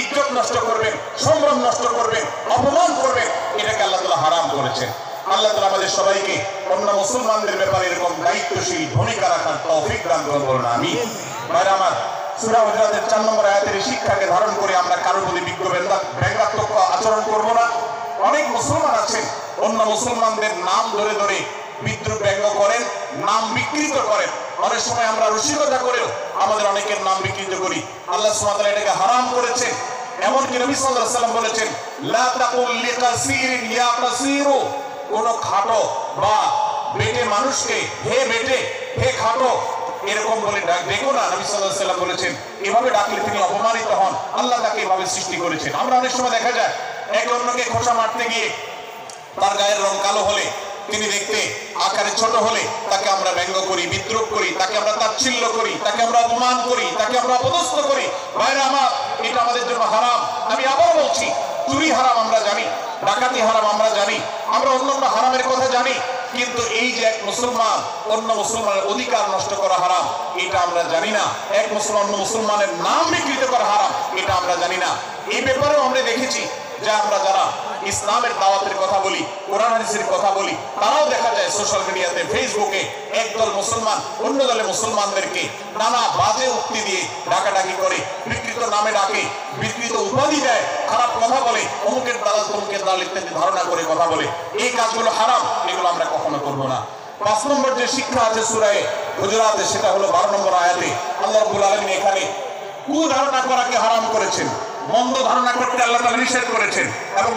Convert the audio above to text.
ইজ্জত নষ্ট করবেন, সম্মান নষ্ট করবেন, অপমান করবেন, এটাকে আল্লাহ তাআলা হারাম করেছেন। আল্লাহ তাআলা আমাদের সবাইকে অন্য মুসলমানদের ব্যাপারে এরকম দায়িত্বশীল ভূমিকা রাখার তৌফিক দান করুন, বলুন আমিন। ভাইরা আমার, সূরা হুজুরাতের 4 নম্বর আয়াতের শিক্ষাকে ধারণ করে আমরা কারোর প্রতি ব্যঙ্গাত্মক আচরণ করব না। অনেক মুসলমান আছেন অন্য মুসলমানদের নাম ধরে ধরে বিদ্রুপ ব্যঙ্গ করেন, নাম বিকৃত করেন। অনেক সময় আমরা রসিকতা করেও আমাদের অনেকের নাম বিকৃত করি। আল্লাহ সুবহানাহু ওয়া তাআলা এটাকে হারাম করেছেন। এমনকি নবী সাল্লাল্লাহু আলাইহি ওয়াসাল্লাম বলেছেন, লা তাকুল লিকাসিরিন ইয়া কাসিরু, কোন খাটো বা বেটে মানুষকে হে বেটে, হে খাটো এরকম বলে দেখো না। নবী সাল্লাল্লাহু আলাইহি ওয়াসাল্লাম বলেছেন, এভাবে ডাকলে তিনি অপমানিত হন। আল্লাহ তাকে এভাবে সৃষ্টি করেছেন। আমরা অনেক সময় দেখা যায় একে অন্যকে খোঁচা মারতে গিয়ে তার গায়ের রং কালো হলে, তিনি দেখতে আকারে ছোট হলে তাকে আমরা ব্যঙ্গ করি, বিদ্রুপ করি, তাকে আমরা তাচ্ছিল্য করি, তাকে আমরা অপমান করি, তাকে আমরা অপদস্থ করি। ভাইরা আমার, এটা আমাদের জন্য হারাম। আমি আবার বলছি, চুরি হারাম আমরা জানি, ডাকাতি হারাম আমরা জানি, আমরা অন্যান্য হারামের কথা জানি, কিন্তু এই যে এক মুসলমান অন্য মুসলমানের অধিকার নষ্ট করা হারাম, এটা আমরা জানি না। এক মুসলমান অন্য মুসলমানের নাম বিকৃত করা হারাম, এটা আমরা জানি না। এই ব্যাপারেও আমরা দেখেছি যে আমরা যারা ইসলামের দাওয়াতের কথা বলি, কোরআন হাদিসের কথা বলি, তারাও দেখা যায় সোশ্যাল মিডিয়াতে, ফেসবুকে একদল মুসলমান অন্য দলের মুসলমানদেরকে নানা বাজে উক্তি দিয়ে ডাকাডাকি করে, বিকৃত নামে ডাকে, বিকৃত উপাধি দেয়, খারাপ কথা বলে, অমুকের দালাল তমুকের দালাল ইত্যাদি ধারণা করে কথা বলে। এই কাজগুলো হারাম, এগুলো আমরা কখনো করবো না। 5 নম্বর যে শিক্ষা আছে সূরা হুজুরাতে, সেটা হলো 12 নম্বর আয়াতে আল্লাহ রাব্বুল আলামিন এখানে কুধারণা করাকে হারাম করেছেন। মন্দ ধারণা করতে আল্লাহ তাআলা নিষেধ করেছেন এবং